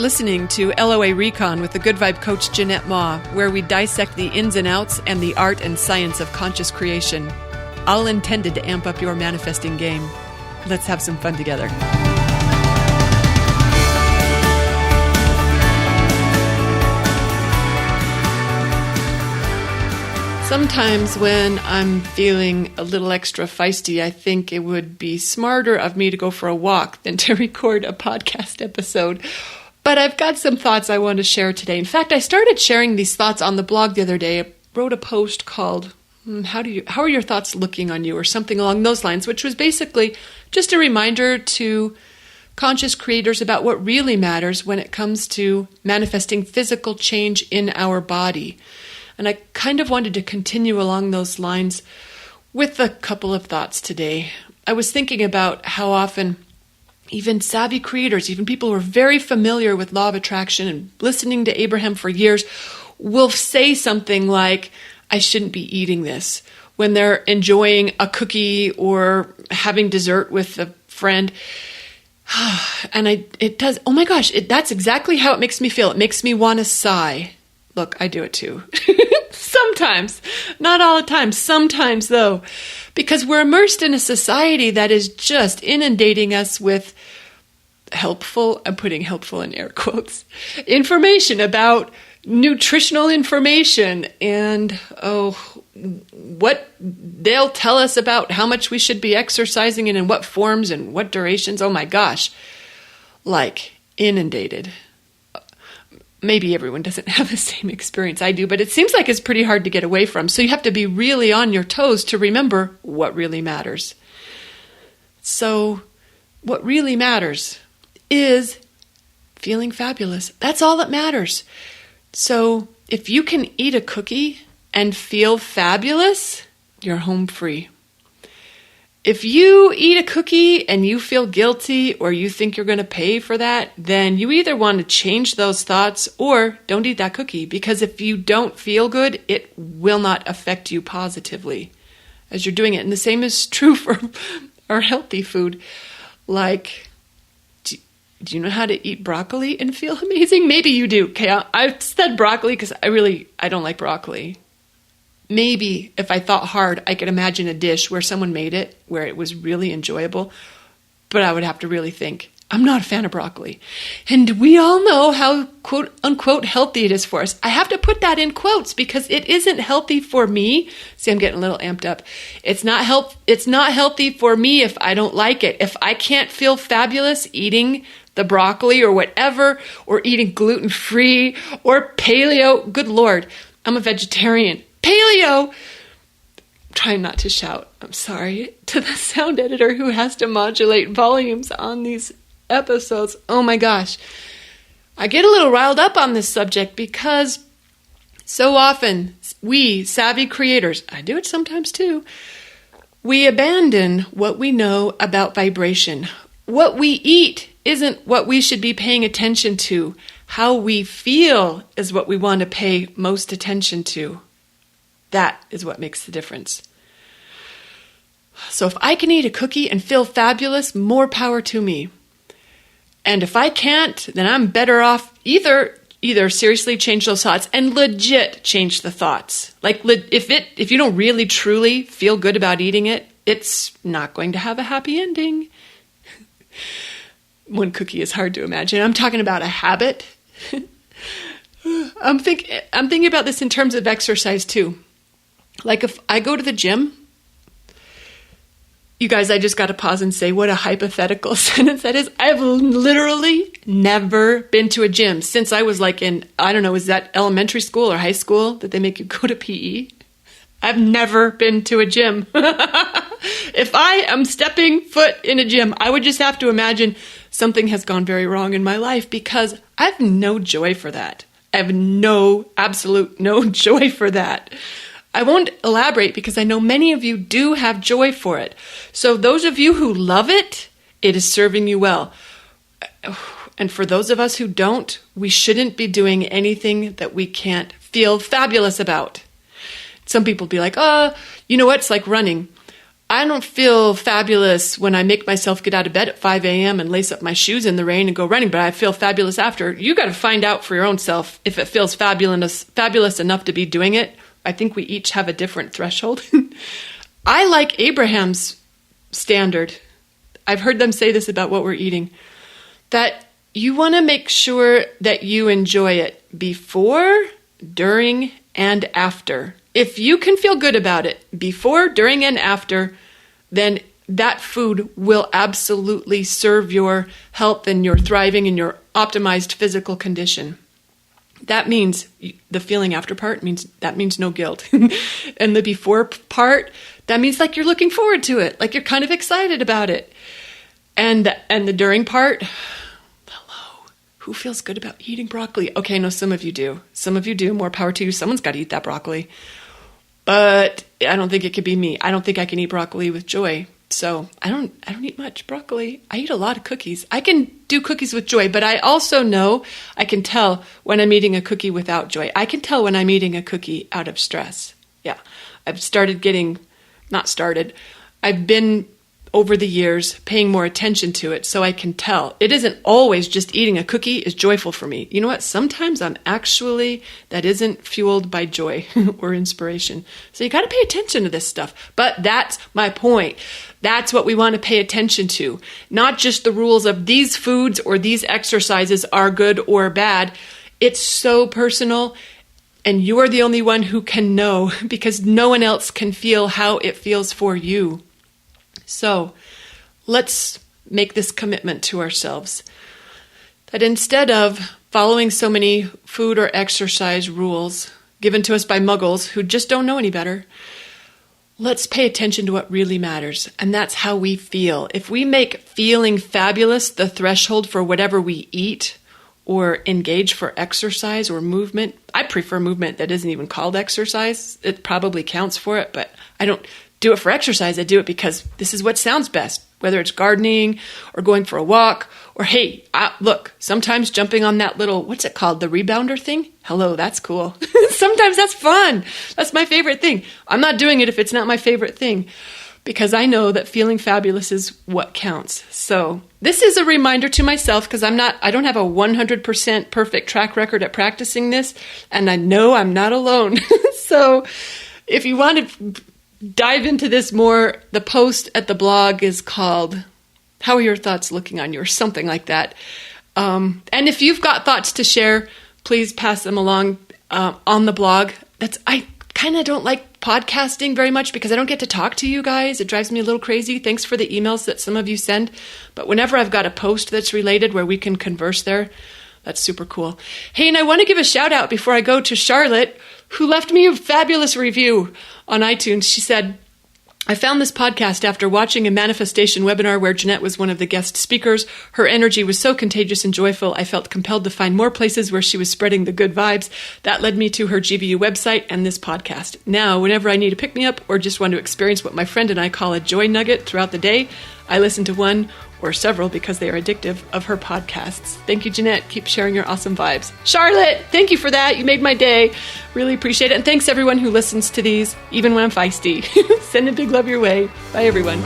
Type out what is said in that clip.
listening to LOA Recon with the Good Vibe coach Jeanette Ma, where we dissect the ins and outs and the art and science of conscious creation, all intended to amp up your manifesting game. Let's have some fun together. Sometimes when I'm feeling a little extra feisty, I think it would be smarter of me to go for a walk than to record a podcast episode. But I've got some thoughts I want to share today. In fact, I started sharing these thoughts on the blog the other day. I wrote a post called, How are your thoughts looking on you? Or something along those lines, which was basically just a reminder to conscious creators about what really matters when it comes to manifesting physical change in our body. And I kind of wanted to continue along those lines with a couple of thoughts today. I was thinking about how often even savvy creators, even people who are very familiar with law of attraction and listening to Abraham for years, will say something like, I shouldn't be eating this, when they're enjoying a cookie or having dessert with a friend. And it does, oh my gosh, that's exactly how it makes me feel. It makes me want to sigh. Look, I do it too. Sometimes, not all the time, sometimes though, because we're immersed in a society that is just inundating us with helpful, I'm putting helpful in air quotes, information about nutritional information and, what they'll tell us about how much we should be exercising and in what forms and what durations. Oh my gosh, like inundated. Maybe everyone doesn't have the same experience I do, but it seems like it's pretty hard to get away from. So you have to be really on your toes to remember what really matters. So what really matters is feeling fabulous. That's all that matters. So if you can eat a cookie and feel fabulous, you're home free. If you eat a cookie and you feel guilty or you think you're going to pay for that, then you either want to change those thoughts or don't eat that cookie, because if you don't feel good, it will not affect you positively as you're doing it. And the same is true for our healthy food. Like, do you know how to eat broccoli and feel amazing? Maybe you do. Okay, I said broccoli because I don't like broccoli. Maybe if I thought hard, I could imagine a dish where someone made it, where it was really enjoyable, but I would have to really think. I'm not a fan of broccoli. And we all know how quote unquote healthy it is for us. I have to put that in quotes because it isn't healthy for me. See, I'm getting a little amped up. It's not healthy for me if I don't like it. If I can't feel fabulous eating the broccoli or whatever, or eating gluten-free or paleo, good Lord, I'm a vegetarian. Paleo! I'm trying not to shout, I'm sorry, to the sound editor who has to modulate volumes on these episodes. Oh my gosh. I get a little riled up on this subject because so often we, savvy creators, I do it sometimes too, we abandon what we know about vibration. What we eat isn't what we should be paying attention to. How we feel is what we want to pay most attention to. That is what makes the difference. So if I can eat a cookie and feel fabulous, more power to me. And if I can't, then I'm better off either seriously change those thoughts and legit change the thoughts. Like if you don't really truly feel good about eating it, it's not going to have a happy ending. One cookie is hard to imagine. I'm talking about a habit. I'm thinking about this in terms of exercise too. Like if I go to the gym, you guys, I just got to pause and say what a hypothetical sentence that is. I've literally never been to a gym since I was like in, I don't know, is that elementary school or high school that they make you go to PE? I've never been to a gym. If I am stepping foot in a gym, I would just have to imagine something has gone very wrong in my life because I have no joy for that. I have absolute no joy for that. I won't elaborate because I know many of you do have joy for it. So those of you who love it, it is serving you well. And for those of us who don't, we shouldn't be doing anything that we can't feel fabulous about. Some people be like, you know what? It's like running. I don't feel fabulous when I make myself get out of bed at 5 a.m. and lace up my shoes in the rain and go running, but I feel fabulous after. You got to find out for your own self if it feels fabulous enough to be doing it. I think we each have a different threshold. I like Abraham's standard. I've heard them say this about what we're eating, that you want to make sure that you enjoy it before, during, and after. If you can feel good about it before, during, and after, then that food will absolutely serve your health and your thriving and your optimized physical condition. That means the feeling after part means no guilt. And the before part, that means like you're looking forward to it, like you're kind of excited about it. And the during part, who feels good about eating broccoli? Okay, no, some of you do. Some of you do. More power to you. Someone's got to eat that broccoli. But I don't think it could be me. I don't think I can eat broccoli with joy. So I don't eat much broccoli. I eat a lot of cookies. I can do cookies with joy, but I also know I can tell when I'm eating a cookie without joy. I can tell when I'm eating a cookie out of stress. Yeah. I've been over the years paying more attention to it, so I can tell. It isn't always just eating a cookie is joyful for me. You know what? Sometimes that isn't fueled by joy or inspiration. So you got to pay attention to this stuff. But that's my point. That's what we want to pay attention to. Not just the rules of these foods or these exercises are good or bad. It's so personal, and you are the only one who can know, because no one else can feel how it feels for you. So let's make this commitment to ourselves that instead of following so many food or exercise rules given to us by muggles who just don't know any better, let's pay attention to what really matters. And that's how we feel. If we make feeling fabulous the threshold for whatever we eat or engage for exercise or movement, I prefer movement that isn't even called exercise. It probably counts for it, but I don't do it for exercise. I do it because this is what sounds best, whether it's gardening or going for a walk or, hey, look, sometimes jumping on that little, what's it called? The rebounder thing? Hello, that's cool. Sometimes that's fun. That's my favorite thing. I'm not doing it if it's not my favorite thing, because I know that feeling fabulous is what counts. So this is a reminder to myself, because I don't have a 100% perfect track record at practicing this, and I know I'm not alone. So if you want to dive into this more, the post at the blog is called "How Are Your Thoughts Looking on You?" or something like that. And if you've got thoughts to share, please pass them along on the blog. I kind of don't like podcasting very much because I don't get to talk to you guys. It drives me a little crazy. Thanks for the emails that some of you send. But whenever I've got a post that's related where we can converse there, that's super cool. Hey, and I want to give a shout out before I go to Charlotte, who left me a fabulous review on iTunes. She said, I found this podcast after watching a manifestation webinar where Jeanette was one of the guest speakers. Her energy was so contagious and joyful, I felt compelled to find more places where she was spreading the good vibes. That led me to her GVU website and this podcast. Now, whenever I need a pick-me-up or just want to experience what my friend and I call a joy nugget throughout the day, I listen to one or several, because they are addictive, of her podcasts. Thank you, Jeanette. Keep sharing your awesome vibes. Charlotte, thank you for that. You made my day. Really appreciate it. And thanks everyone who listens to these, even when I'm feisty. Send a big love your way. Bye, everyone.